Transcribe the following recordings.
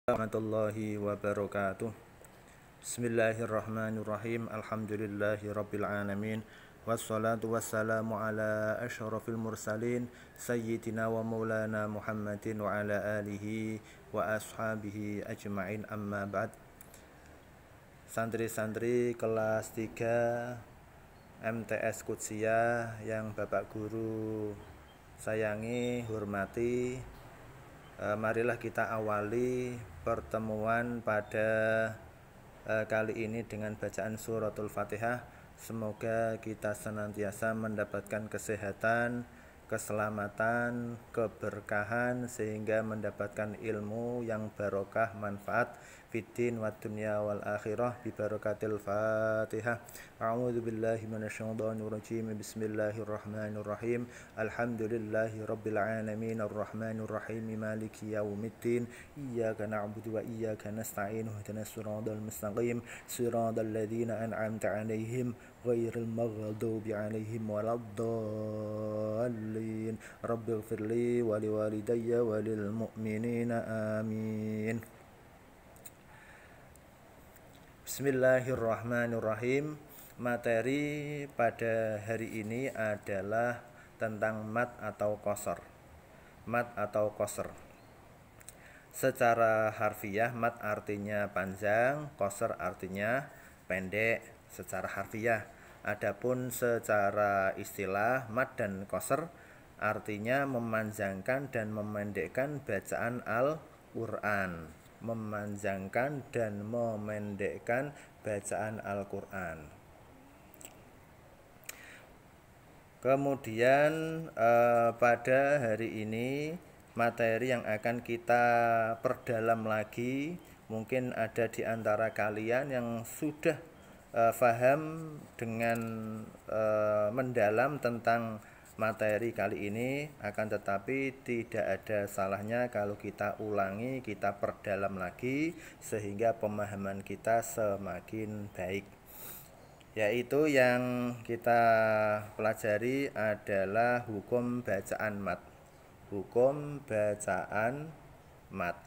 Warahmatullahi wabarakatuh. Bismillahirrahmanirrahim. Alhamdulillahirabbil alamin. Wassalatu wassalamu ala asyrafil mursalin sayyidina wa maulana Muhammadin wa ala alihi wa ashabihi ajma'in, amma ba'd. Santri-santri kelas 3 MTS Qudsiyah yang Bapak Guru sayangi, hormati, marilah kita awali pertemuan pada kali ini dengan bacaan suratul Fatihah. Semoga kita senantiasa mendapatkan kesehatan, keselamatan, keberkahan, sehingga mendapatkan ilmu yang barokah, manfaat fiddin wa dunya wal akhirah bi barakatil Fatihah. A'udzu billahi minasyaitonir rajim. Bismillahirrahmanirrahim. Alhamdulillahi rabbil alamin arrahmanir rahim maliki yaumiddin. Iyyaka na'budu wa iyyaka nasta'in. Ihdinas siratal mustaqim. Siratal ladzina an'amta 'alaihim ghairil maghdubi 'alaihim waladdallin. Rabbighfirli wa liwalidayya wa lil mu'minina amin. Bismillahirrahmanirrahim. Materi pada hari ini adalah tentang mad atau qasar. Mad atau qasar. Secara harfiah, mad artinya panjang, qasar artinya pendek secara harfiah. Adapun secara istilah, mad dan qasar artinya memanjangkan dan memendekkan bacaan Al-Qur'an. Memanjangkan dan memendekkan bacaan Al-Qur'an. Kemudian pada hari ini materi yang akan kita perdalam lagi, mungkin ada di antara kalian yang sudah paham dengan mendalam tentang materi kali ini, akan tetapi tidak ada salahnya kalau kita ulangi, kita perdalam lagi sehingga pemahaman kita semakin baik. Yaitu yang kita pelajari adalah hukum bacaan mad. Hukum bacaan mad.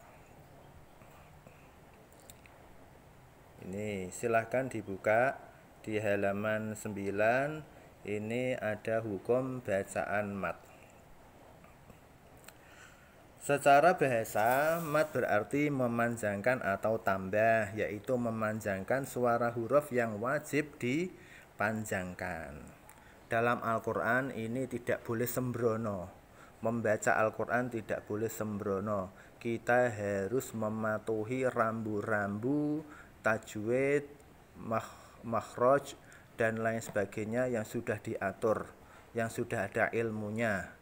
Ini silahkan dibuka di halaman 9. Ini ada hukum bacaan mad. Secara bahasa, mad berarti memanjangkan atau tambah, yaitu memanjangkan suara huruf yang wajib dipanjangkan. Dalam Al-Quran ini tidak boleh sembrono. Membaca Al-Quran tidak boleh sembrono. Kita harus mematuhi rambu-rambu, tajwid, makhraj, dan lain sebagainya yang sudah diatur, yang sudah ada ilmunya,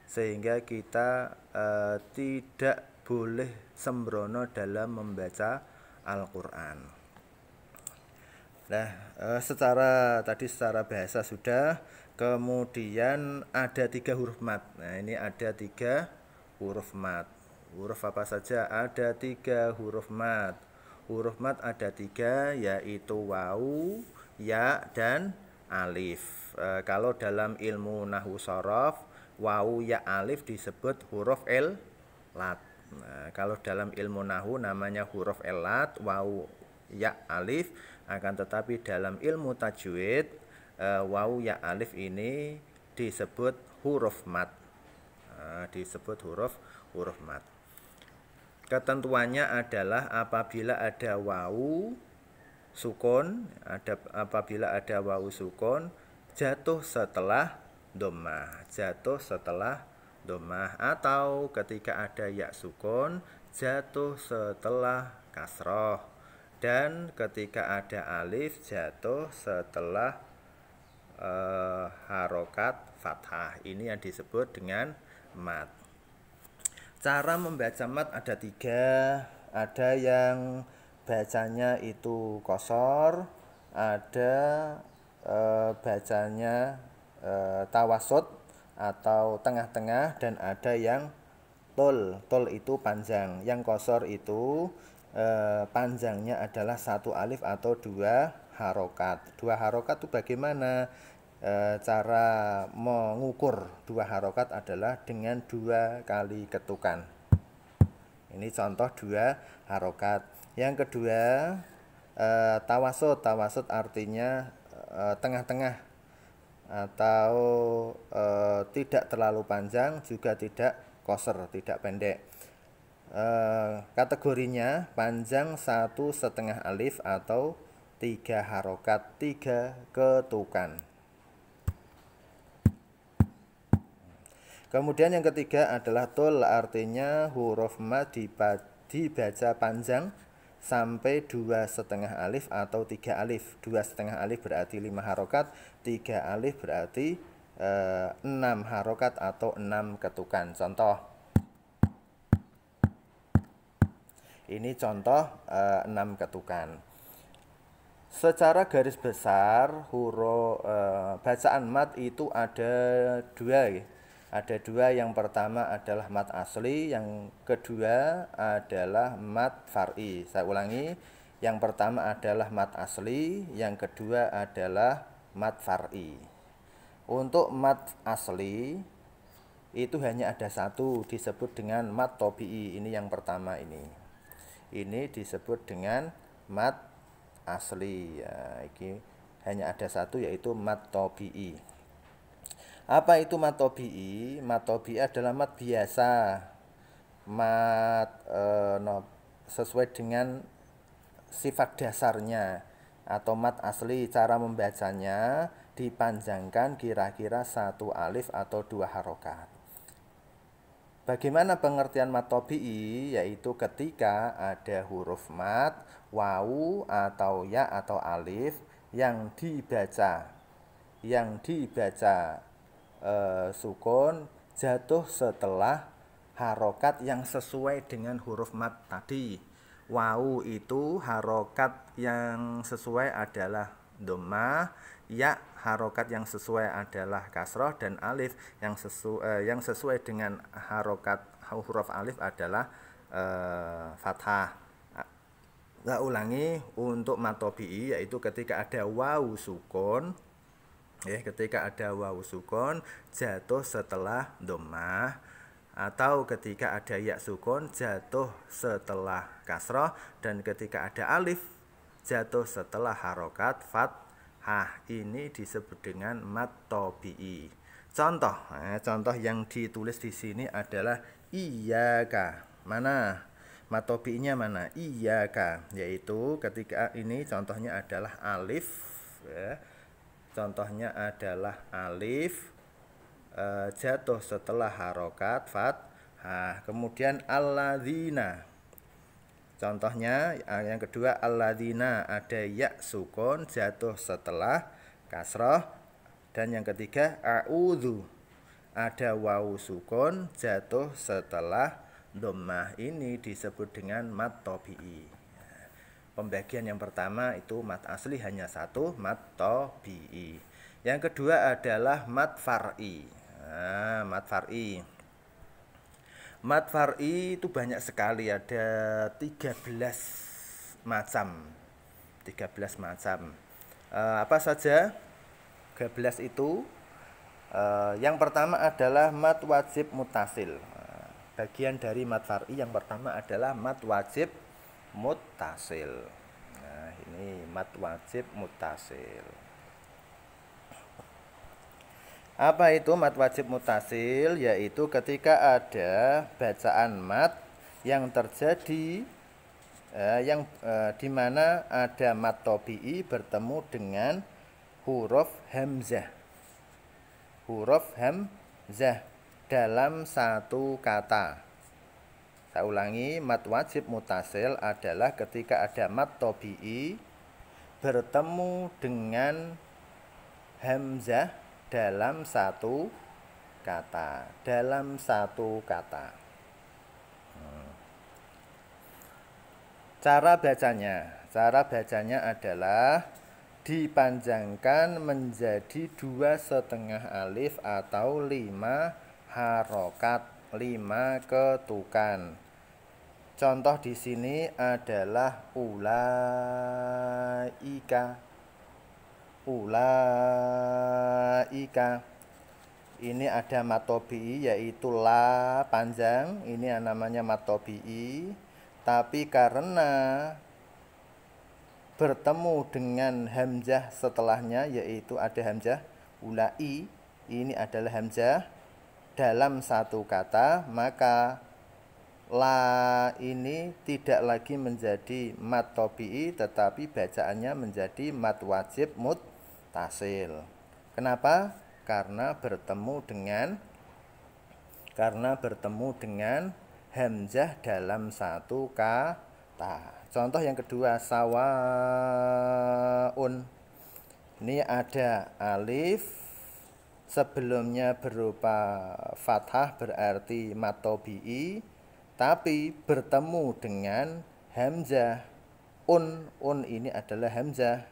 sehingga kita tidak boleh sembrono dalam membaca Al-Quran. Nah, secara bahasa sudah. Kemudian ada 3 huruf mad. Nah, ini ada 3 huruf mad. Huruf apa saja? Ada 3 huruf mad. Huruf mad ada 3, yaitu wawu, ya, dan alif. Kalau dalam ilmu nahwu shorof, wawu, ya, alif disebut huruf lat. Nah, kalau dalam ilmu nahwu namanya huruf lat, wawu, ya, alif. Akan tetapi dalam ilmu tajwid, wawu, ya, alif ini disebut huruf mad. Disebut huruf mad. Ketentuannya adalah apabila ada wawu sukun, apabila ada wawu sukun jatuh setelah dhammah, atau ketika ada ya sukun jatuh setelah kasroh, dan ketika ada alif jatuh setelah harokat fathah. Ini yang disebut dengan mad. Cara membaca mad ada 3. Ada yang bacanya itu qasar, ada bacanya tawasud atau tengah-tengah, dan ada yang tul. Tul itu panjang. Yang qasar itu panjangnya adalah 1 alif atau 2 harokat. 2 harokat itu bagaimana? Cara mengukur 2 harokat adalah dengan 2 kali ketukan. Ini contoh dua harokat. Yang kedua tawasud. Tawasud artinya tengah-tengah atau tidak terlalu panjang juga tidak qasr, tidak pendek. Kategorinya panjang 1,5 alif atau 3 harokat, 3 ketukan. Kemudian yang ketiga adalah tul, artinya huruf mad dibaca panjang sampai 2,5 alif atau 3 alif. 2,5 alif berarti 5 harokat, 3 alif berarti 6 harokat atau 6 ketukan. Contoh, ini contoh 6 ketukan. Secara garis besar huruf bacaan mad itu ada dua. Ada dua, yang pertama adalah mad asli, yang kedua adalah mad far'i. Saya ulangi, yang pertama adalah mad asli, yang kedua adalah mad far'i. Untuk mad asli itu hanya ada satu, disebut dengan mad tobi'i. Ini yang pertama ini. Ini disebut dengan mad asli. Ya, ini hanya ada satu, yaitu mad tobi'i. Apa itu mad tobi'i? Mad tobi'i adalah mad biasa, mad sesuai dengan sifat dasarnya. Atau mad asli, cara membacanya dipanjangkan kira-kira 1 alif atau 2 harokat. Bagaimana pengertian mad tobi'i? Yaitu ketika ada huruf mad, wawu atau ya atau alif yang dibaca sukun jatuh setelah harokat yang sesuai dengan huruf mad tadi. Wawu itu harokat yang sesuai adalah dhammah, ya harokat yang sesuai adalah kasroh, dan alif yang sesuai dengan harokat huruf alif adalah fathah. Saya ulangi, untuk mad tobi'i yaitu ketika ada wawu sukun, ketika ada wawu sukun jatuh setelah dhammah, atau ketika ada ya sukun jatuh setelah kasroh, dan ketika ada alif jatuh setelah harokat fathah. Ini disebut dengan mad tobi'i. Contoh yang ditulis di sini adalah iyyaka. Mana mad tobi'inya? Mana? Iyyaka, yaitu ketika ini contohnya adalah alif, ya. Contohnya adalah alif jatuh setelah harokat fathah. Kemudian alladzina. Contohnya yang kedua alladzina, ada ya sukun jatuh setelah kasroh. Dan yang ketiga a'udzu, ada wawu sukun jatuh setelah dhammah. Ini disebut dengan mad tobi'i. Pembagian yang pertama itu mad asli hanya satu, mad tobi'i. Yang kedua adalah mad far'i. Mad far'i. Mad far'i itu banyak sekali, ada 13 macam. 13 macam. Apa saja 13 itu? Yang pertama adalah mad wajib muttasil. Bagian dari mad far'i yang pertama adalah mad wajib muttasil. Nah, ini mad wajib muttasil. Apa itu mad wajib muttasil? Yaitu ketika ada bacaan mad yang terjadi di mana ada mad tobi'i bertemu dengan huruf hamzah. Huruf hamzah dalam satu kata. Saya ulangi, mad wajib muttasil adalah ketika ada mad tobi'i bertemu dengan hamzah dalam satu kata. Dalam satu kata. Cara bacanya adalah dipanjangkan menjadi 2,5 alif atau 5 harokat, 5 ketukan. Contoh di sini adalah ulaika. Ini ada mad tabi'i yaitu la panjang, ini yang namanya mad tabi'i. Tapi karena bertemu dengan hamzah setelahnya yaitu ada hamzah ulai, ini adalah hamzah dalam satu kata, maka la ini tidak lagi menjadi mad tabi'i tetapi bacaannya menjadi mad wajib muttasil. Kenapa? Karena bertemu dengan hamzah dalam satu kata. Contoh yang kedua, sawaun. Ini ada alif, sebelumnya berupa fathah berarti mad tabi'i, tapi bertemu dengan hamzah un ini adalah hamzah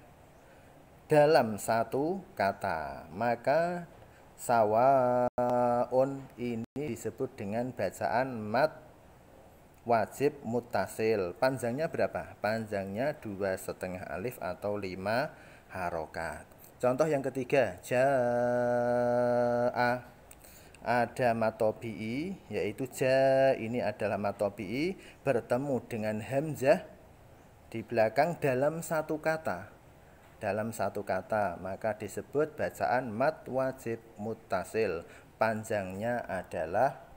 dalam satu kata, maka sawaun ini disebut dengan bacaan mad wajib muttasil. Panjangnya berapa? Panjangnya 2,5 alif atau 5 harokat. Contoh yang ketiga, ja'a. Ada mad tabi'i yaitu ja, ini adalah mad tabi'i bertemu dengan hamzah di belakang dalam satu kata. Maka disebut bacaan mad wajib muttasil. Panjangnya adalah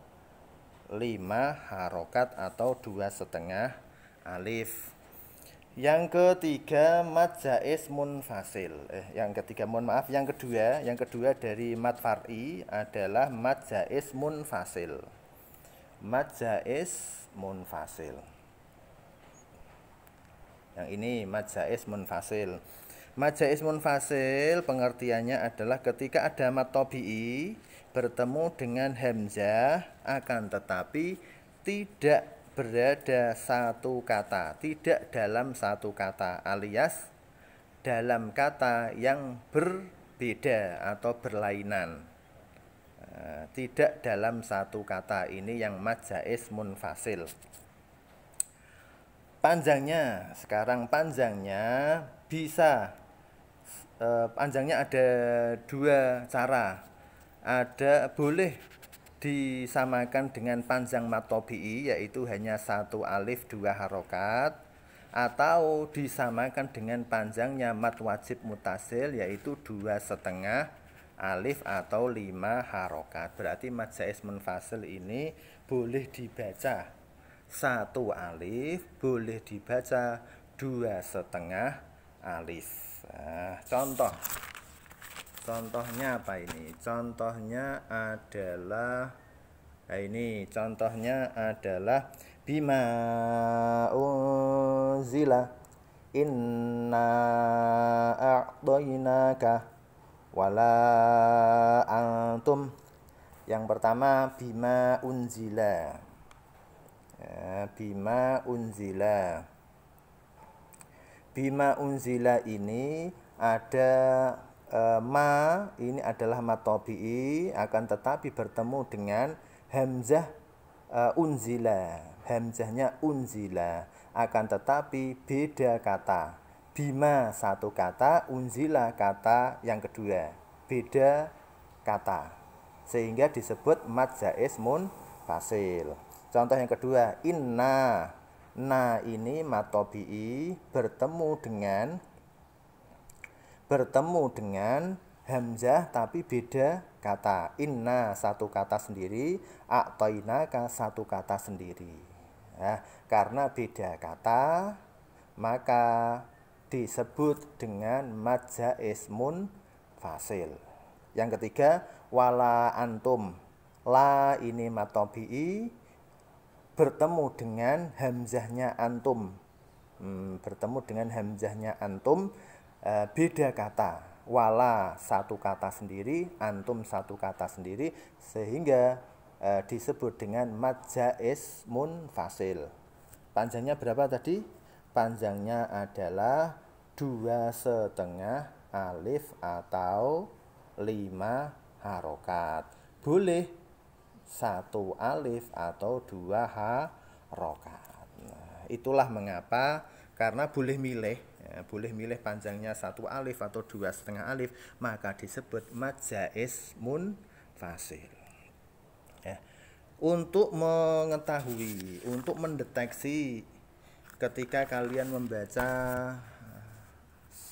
5 harokat atau 2,5 alif. Yang ketiga, mad jaiz munfasil. Yang kedua dari mad far'i adalah mad jaiz munfasil. Mad jaiz munfasil. Yang ini mad jaiz munfasil. Mad jaiz munfasil pengertiannya adalah ketika ada mad tabi'i bertemu dengan hamzah akan tetapi tidak berada satu kata, tidak dalam satu kata, alias dalam kata yang berbeda atau berlainan. Tidak dalam satu kata, ini yang mad jaiz munfasil. Panjangnya, sekarang panjangnya bisa panjangnya ada dua cara. Boleh disamakan dengan panjang mad tabi'i yaitu hanya 1 alif 2 harokat, atau disamakan dengan panjangnya mad wajib muttasil yaitu 2,5 alif atau 5 harokat. Berarti mad jaiz munfasil ini boleh dibaca 1 alif, boleh dibaca 2,5 alif. Contohnya apa ini? Contohnya adalah bima unzila inna a'tainaka wala antum. Yang pertama bima unzila. Bima unzila ini ada ma, ini adalah mad tabi'i akan tetapi bertemu dengan hamzah unzila. Hamzahnya unzila akan tetapi beda kata. Bima satu kata, unzila kata yang kedua, beda kata, sehingga disebut mad jaiz munfasil. Contoh yang kedua, inna. Na ini mad tabi'i bertemu dengan hamzah tapi beda kata. Inna satu kata sendiri, a'tainaka satu kata sendiri. Karena beda kata, maka disebut dengan mad jaiz munfasil. Yang ketiga, wala antum. La ini mad tabi'i bertemu dengan hamzahnya antum. Beda kata. Wala satu kata sendiri, antum satu kata sendiri, sehingga disebut dengan mad jaiz munfasil. Panjangnya berapa tadi? Panjangnya adalah 2,5 alif atau 5 harokat. Boleh 1 alif atau 2 harokat. Itulah mengapa, karena boleh milih panjangnya 1 alif atau 2,5 alif, maka disebut mad jaiz munfasil. fasil. Ya. Untuk mengetahui, untuk mendeteksi ketika kalian membaca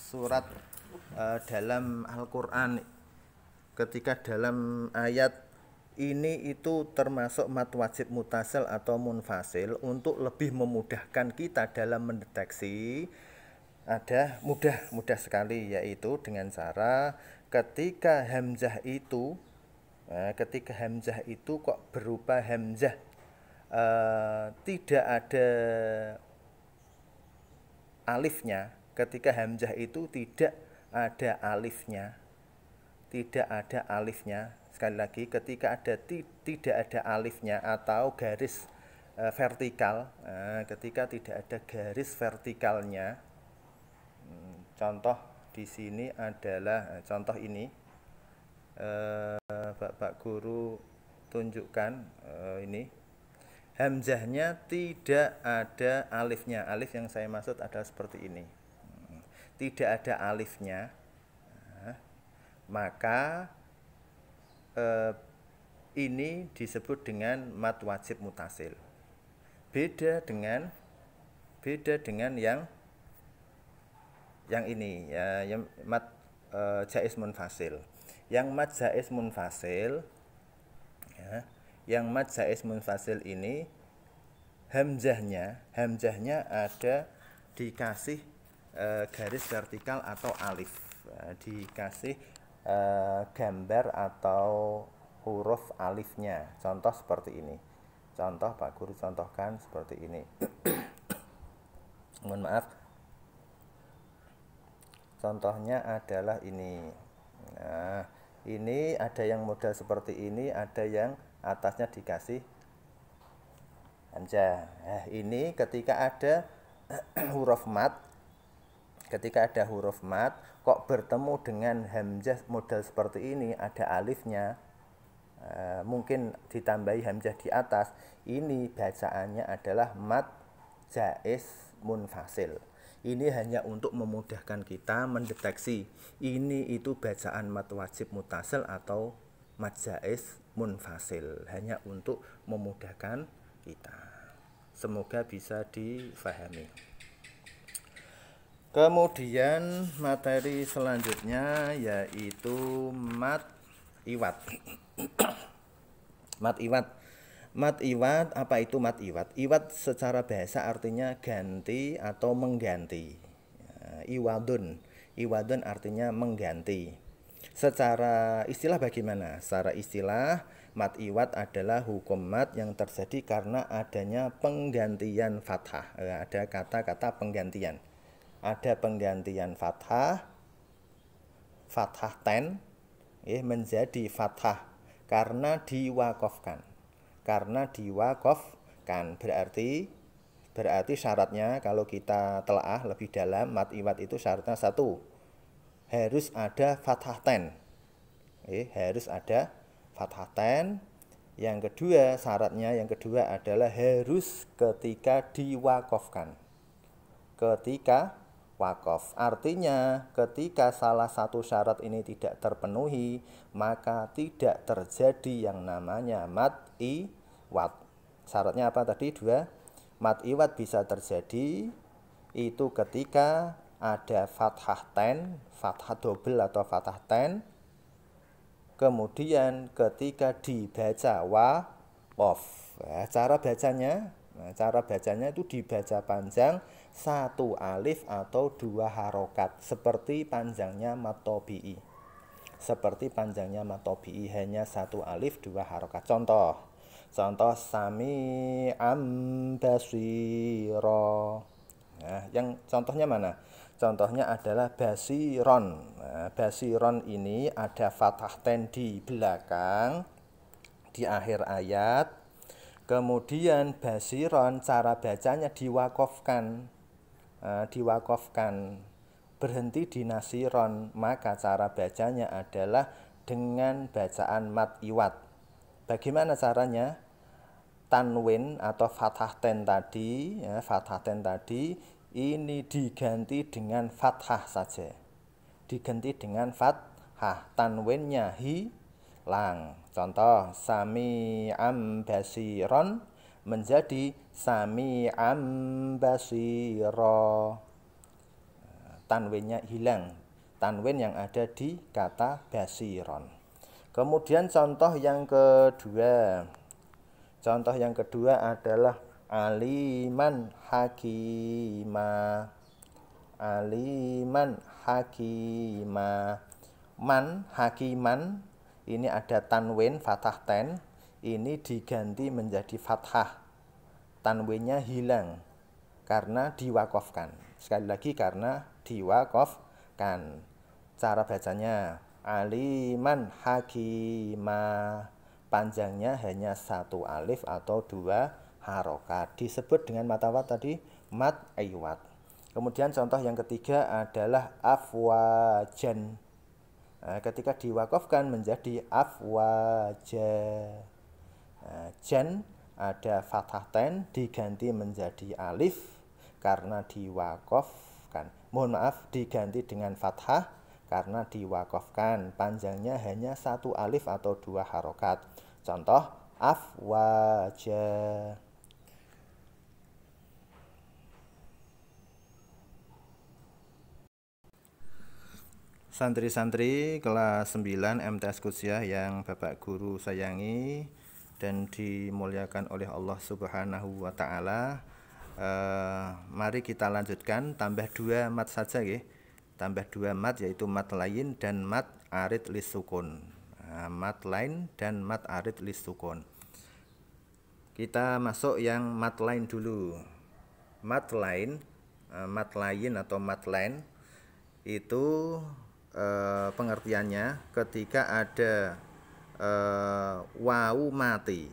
surat dalam Al-Qur'an, ketika dalam ayat ini itu termasuk mad wajib mutasil atau munfasil, untuk lebih memudahkan kita dalam mendeteksi ada mudah sekali, yaitu dengan cara ketika hamzah itu kok berupa hamzah tidak ada alifnya, ketika hamzah itu tidak ada alifnya, sekali lagi ketika tidak ada alifnya atau garis vertikal, ketika tidak ada garis vertikalnya, contoh di sini adalah contoh ini, Bapak Guru tunjukkan ini hamzahnya tidak ada alifnya. Alif yang saya maksud adalah seperti ini, tidak ada alifnya, maka ini disebut dengan mad wajib mutasil. Beda dengan yang ini ya, yang mad jaiz munfasil. Yang mad jaiz munfasil ya, yang mad jaiz munfasil ini hamzahnya ada dikasih garis vertikal atau alif, dikasih gambar atau huruf alifnya. Contoh seperti ini. Contoh Pak Guru contohkan seperti ini. Mohon maaf. Contohnya adalah ini. Nah, ini ada yang model seperti ini, ada yang atasnya dikasih hamzah. Nah, ini ketika ada huruf mat, kok bertemu dengan hamzah model seperti ini, ada alifnya, mungkin ditambahi hamzah di atas, ini bacaannya adalah mad jaiz munfasil. Ini hanya untuk memudahkan kita mendeteksi ini itu bacaan mad wajib mutasil atau mad jaiz munfasil, hanya untuk memudahkan kita. Semoga bisa difahami. Kemudian materi selanjutnya yaitu mad iwad. Mad iwad, apa itu mad iwad? Iwad secara bahasa artinya ganti atau mengganti. Iwadun artinya mengganti. Secara istilah bagaimana? Secara istilah, mad iwad adalah hukum mad yang terjadi karena adanya penggantian fathah. Ada kata-kata penggantian. Ada penggantian fathah ten menjadi fathah karena diwakofkan. Berarti syaratnya kalau kita telaah lebih dalam, mad iwad itu syaratnya satu, harus ada fathah ten. Harus ada fathah ten. Yang kedua, syaratnya yang kedua adalah harus ketika diwakofkan. Ketika wakof, artinya ketika salah satu syarat ini tidak terpenuhi, maka tidak terjadi yang namanya mad iwad. Syaratnya apa tadi? Dua. Mad iwad bisa terjadi itu ketika ada fathah ten, fathah double atau fathah ten, kemudian ketika dibaca wakof. Cara bacanya itu dibaca panjang, satu alif atau dua harokat, seperti panjangnya mad tabi'i. Hanya satu alif dua harokat. Contoh sami'an basira. Nah, yang contohnya mana? Contohnya adalah basiron. Nah, basiron ini ada fathah ten di belakang, di akhir ayat. Kemudian basiron cara bacanya diwakofkan, berhenti di nasiron, maka cara bacanya adalah dengan bacaan mad iwad. Bagaimana caranya? Tanwin atau fathah ten tadi, ini diganti dengan fathah saja. Tanwinnya hi, lang. Contoh sami'an basiron menjadi sami'an basiro. Tanwinnya hilang, tanwin yang ada di kata basiron. Kemudian contoh yang kedua. Contoh yang kedua adalah aliman hakima. Aliman hakima. Man hakiman ini ada tanwin fathah ten, ini diganti menjadi fathah. Tanwinnya hilang karena diwakofkan. Sekali lagi karena diwakofkan. Cara bacanya aliman hakima. Panjangnya hanya satu alif atau dua harokat. Disebut dengan mata wat tadi mat iwat. Kemudian contoh yang ketiga adalah afwajan. Nah, ketika diwakofkan menjadi afwaja. Nah, jan ada fathah ten diganti menjadi alif karena diwakofkan. Mohon maaf, diganti dengan fathah karena diwakofkan. Panjangnya hanya satu alif atau dua harokat. Contoh afwaja. Santri-santri kelas 9 MTS Kusyah yang Bapak Guru sayangi dan dimuliakan oleh Allah Subhanahu wa taala. Mari kita lanjutkan, tambah 2 mat saja ya. Tambah 2 mat, yaitu mat lain dan mat arid lisukun. Mat lain dan mat arid lisukun. Kita masuk yang mat lain dulu. Mat lain atau mat lain itu pengertiannya ketika ada wawu mati.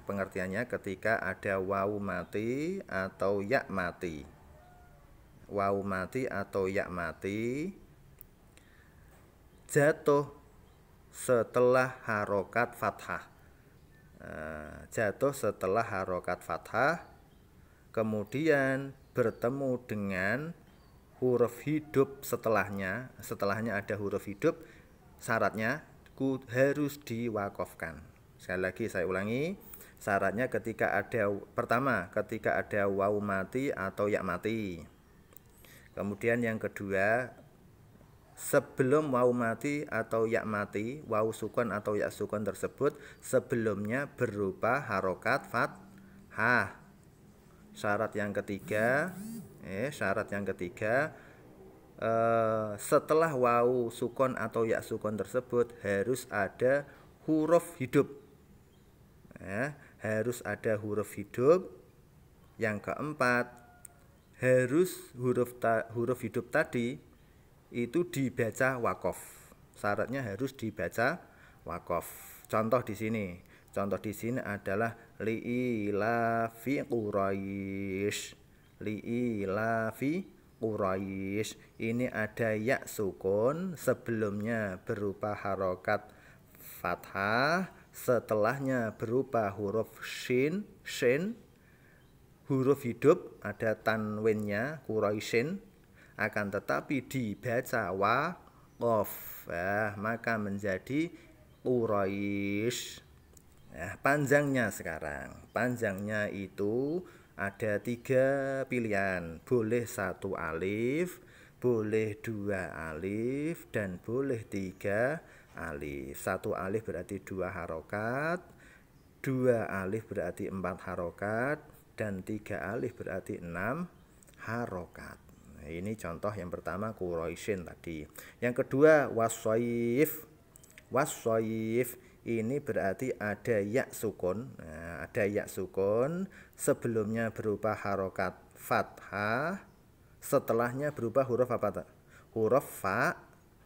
Pengertiannya ketika ada wawu mati atau ya mati. Wawu mati atau ya mati jatuh setelah harokat fathah. Jatuh setelah harokat fathah, kemudian bertemu dengan huruf hidup setelahnya. Setelahnya ada huruf hidup, syaratnya harus diwakofkan. Sekali lagi saya ulangi, syaratnya ketika ada wawu mati atau ya mati. Kemudian yang kedua, sebelum wawu mati atau ya mati, wawu sukun atau ya sukun tersebut sebelumnya berupa harokat fathah. Syarat yang ketiga, setelah wawu sukun atau ya sukun tersebut harus ada huruf hidup. Harus ada huruf hidup. Yang keempat, harus huruf hidup tadi itu dibaca wakof. Syaratnya harus dibaca wakof. Contoh di sini adalah li'ilafi Quraisy. Li'ilafi Quraisy. Ini ada ya sukun, sebelumnya berupa harokat fathah, setelahnya berupa huruf shin. Huruf hidup ada tanwinnya Quraisyin, akan tetapi dibaca wakof, maka menjadi Quraisy. Panjangnya sekarang, panjangnya itu ada 3 pilihan, boleh 1 alif, boleh 2 alif, dan boleh 3 alif. 1 alif berarti 2 harokat, 2 alif berarti 4 harokat, dan 3 alif berarti 6 harokat. Nah, ini contoh yang pertama Quraisyin tadi. Yang kedua wasyaif. Wasyaif ini berarti ada ya sukun. Nah, ada ya sukun, sebelumnya berupa harokat fathah, setelahnya berupa huruf apa? Huruf fa,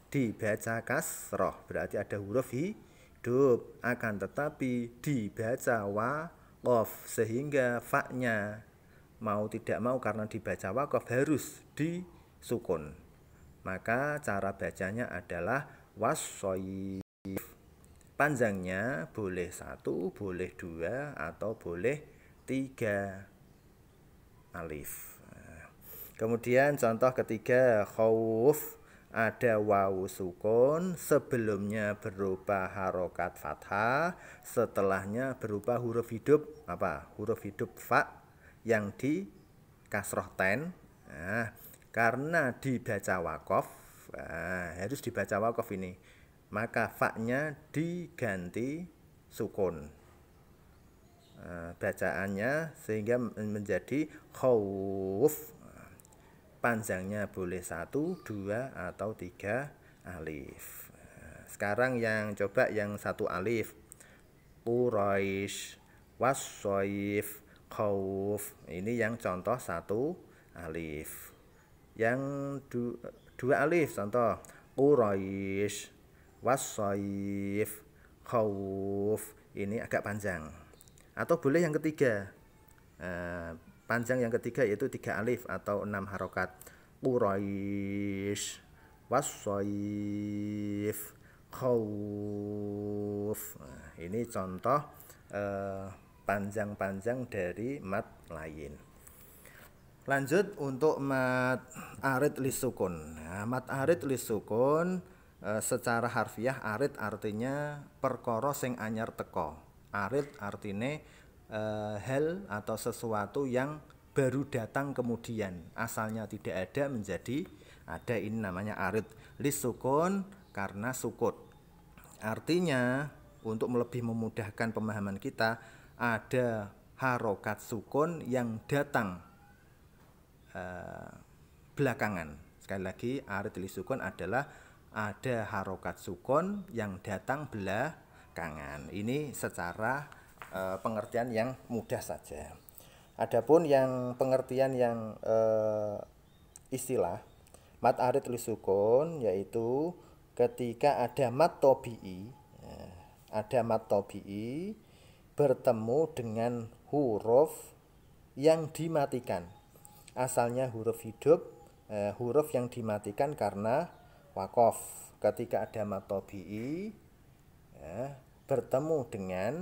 dibaca kasroh, berarti ada huruf hidup, akan tetapi dibaca wakof, sehingga fa-nya mau tidak mau karena dibaca wakof harus disukun. Maka cara bacanya adalah wasyaif. Panjangnya boleh 1, boleh 2, atau boleh 3 alif. Kemudian contoh ketiga, khauf ada wawu sukun, sebelumnya berupa harokat fathah, setelahnya berupa huruf hidup apa? Huruf hidup fa yang di kasroh ten. Nah, karena dibaca wakof, harus dibaca wakof ini, maka fa-nya diganti sukun. Bacaannya sehingga menjadi khauf. Panjangnya boleh 1, 2, atau 3 alif. Sekarang yang coba yang 1 alif. Quraisy, wassoif, khauf. Ini yang contoh 1 alif. Yang 2 alif contoh. Quraisy, wassoif, khauf. Ini agak panjang. Atau boleh yang ketiga. Panjang yang ketiga yaitu 3 alif atau 6 harokat. Quraisy, wassoif, khauf. Ini contoh panjang-panjang dari mat lain. Lanjut untuk mat arid lisukun. Nah, mat arid lisukun secara harfiah arid artinya perkara sing anyar teko. Arid artinya hal atau sesuatu yang baru datang kemudian, asalnya tidak ada menjadi ada, ini namanya arid lisukun karena sukut. Artinya untuk lebih memudahkan pemahaman kita, ada harokat sukun yang datang belakangan. Sekali lagi, arid lisukun adalah ada harokat sukun yang datang belakangan. Ini secara pengertian yang mudah saja. Adapun yang pengertian yang istilah mat arid lisukun yaitu ketika ada mat tobi'i, bertemu dengan huruf yang dimatikan. Asalnya huruf hidup, huruf yang dimatikan karena wakof. Ketika ada mat tobi'i bertemu dengan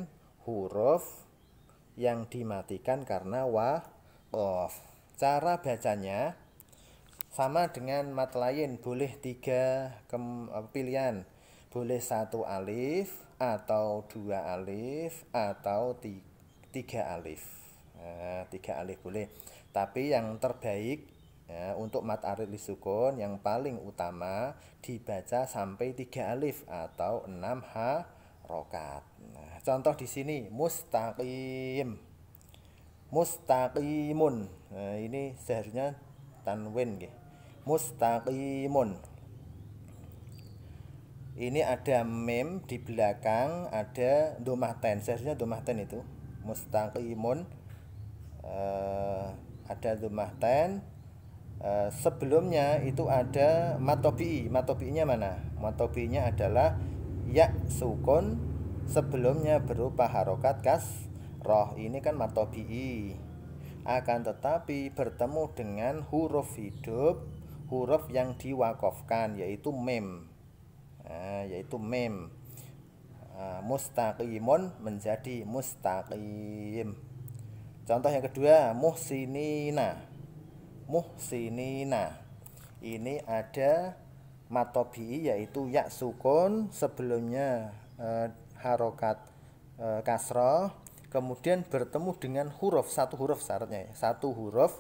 huruf yang dimatikan karena wakof. Cara bacanya sama dengan mat lain, boleh 3 pilihan. Boleh 1 alif, atau 2 alif, atau 3 alif. 3 alif boleh. Tapi yang terbaik untuk mat arid lisukun yang paling utama dibaca sampai 3 alif atau 6 harokat. Nah, contoh di sini mustaqim, mustaqimun. Nah, ini seharusnya tanwin nggih. Mustaqimun. Ini ada mem di belakang, ada dhammah ten. Seharusnya dhammah ten itu. Mustaqimun. Ada dhammah ten. Sebelumnya itu ada matobi'i. Matobi'inya mana? Matobi'inya adalah ya sukun, sebelumnya berupa harokat kasroh. Ini kan matobi'i. Akan tetapi bertemu dengan huruf hidup, huruf yang diwakofkan, yaitu mem. Mustaqimun menjadi mustaqim. Contoh yang kedua, muhsinina. Muhsinina. Ini ada matobi'i yaitu ya sukun, sebelumnya harokat kasroh, kemudian bertemu dengan huruf, 1 huruf syaratnya, 1 huruf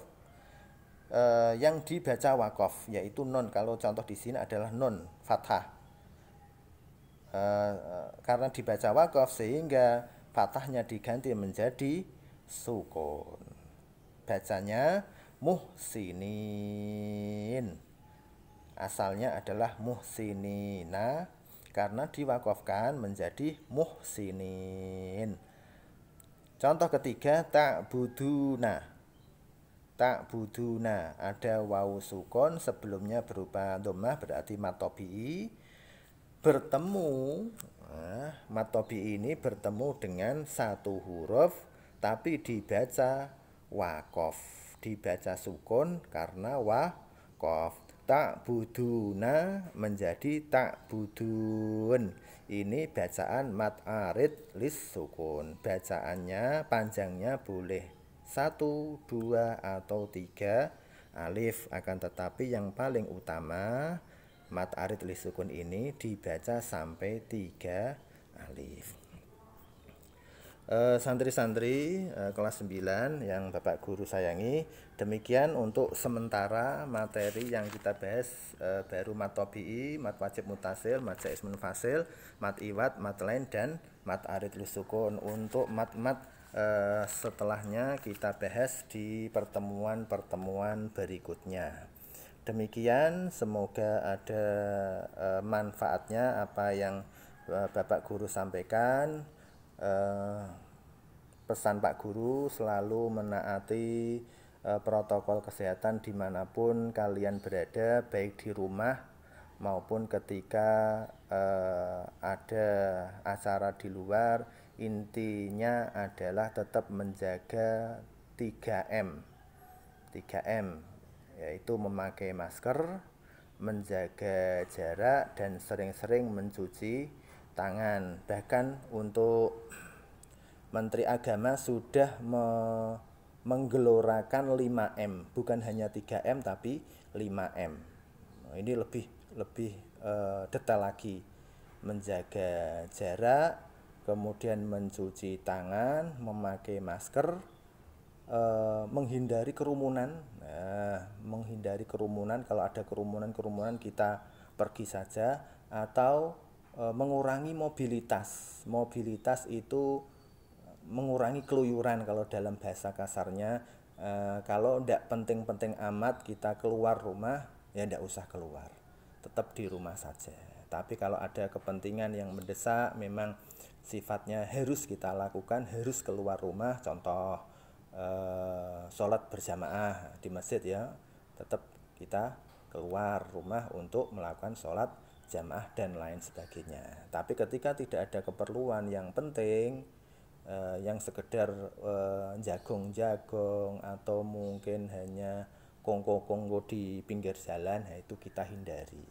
yang dibaca wakof yaitu nun. Kalau contoh di sini adalah nun fathah. Karena dibaca wakof sehingga fathahnya diganti menjadi sukun. Bacanya muhsinin. Asalnya adalah muhsinina, karena diwakofkan menjadi muhsinin. Contoh ketiga, ta'buduna. Ta'buduna, ada wawu sukun, sebelumnya berupa dhammah berarti matobi'i. Bertemu, matobi'i ini bertemu dengan 1 huruf tapi dibaca wakof, dibaca sukun karena wakof. Ta'buduna menjadi ta'budun. Ini bacaan mat arid lis sukun. Bacaannya panjangnya boleh 1, 2, atau 3 alif. Akan tetapi yang paling utama Mat arid li sukun ini dibaca sampai 3 alif. Santri-santri kelas 9 yang Bapak Guru sayangi, demikian untuk sementara materi yang kita bahas, baru mat tobi'i, mat wajib mutasil, mat jaiz munfasil, mat iwad, mat lain, dan mat arid li sukun. Untuk mat-mat setelahnya kita bahas di pertemuan-pertemuan berikutnya. Demikian, semoga ada manfaatnya apa yang Bapak Guru sampaikan. Pesan Pak Guru selalu menaati protokol kesehatan dimanapun kalian berada, baik di rumah maupun ketika ada acara di luar. Intinya adalah tetap menjaga 3M 3M, yaitu memakai masker, menjaga jarak, dan sering-sering mencuci tangan. Bahkan untuk Menteri Agama sudah menggelorakan 5M, bukan hanya 3M tapi 5M. Ini lebih detail lagi. Menjaga jarak, kemudian mencuci tangan, memakai masker, menghindari kerumunan. Menghindari kerumunan, kalau ada kerumunan kita pergi saja, atau mengurangi mobilitas. Mobilitas itu mengurangi keluyuran kalau dalam bahasa kasarnya. Kalau tidak penting-penting amat kita keluar rumah, ya tidak usah keluar, tetap di rumah saja. Tapi kalau ada kepentingan yang mendesak, memang sifatnya harus kita lakukan, harus keluar rumah, contoh sholat berjamaah di masjid, ya tetap kita keluar rumah untuk melakukan sholat jamaah dan lain sebagainya. Tapi ketika tidak ada keperluan yang penting, yang sekedar jagong-jagong atau mungkin hanya kongko-kongko di pinggir jalan, itu kita hindari.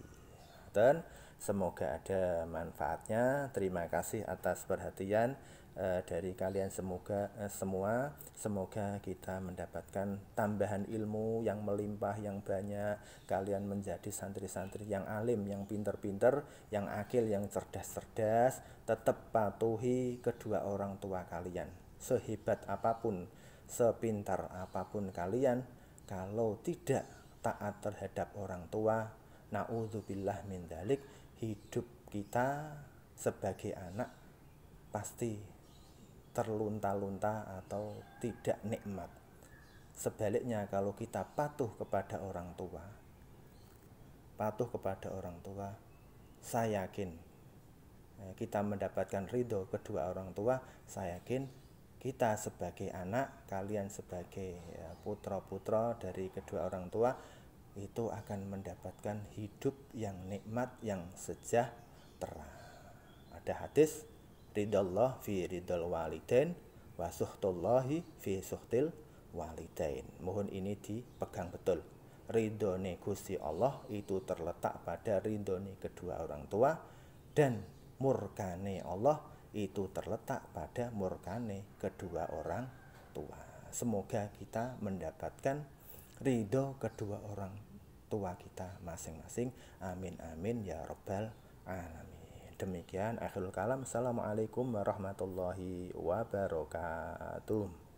Dan semoga ada manfaatnya. Terima kasih atas perhatian dari kalian semua. Semoga kita mendapatkan tambahan ilmu yang melimpah, yang banyak. Kalian menjadi santri-santri yang alim, yang pinter-pinter, yang akil, yang cerdas-cerdas. Tetap patuhi kedua orang tua kalian. Sehebat apapun, sepintar apapun kalian, kalau tidak taat terhadap orang tua, na'udzubillah min dzalik, hidup kita sebagai anak pasti terlunta-lunta atau tidak nikmat. Sebaliknya, kalau kita patuh kepada orang tua, saya yakin kita mendapatkan ridho kedua orang tua. Saya yakin kita sebagai anak, kalian sebagai putra-putra dari kedua orang tua, itu akan mendapatkan hidup yang nikmat, yang sejahtera. Ada hadis, ridallah fi ridal walidain wa suhtullahi fi suhtil walidain. Mohon ini dipegang betul. Ridhone Gusti Allah itu terletak pada ridhone kedua orang tua, dan murkane Allah itu terletak pada murkane kedua orang tua. Semoga kita mendapatkan ridho kedua orang tua kita masing-masing. Amin amin ya rabbal alamin. Demikian akhirul kalam. Assalamualaikum warahmatullahi wabarakatuh.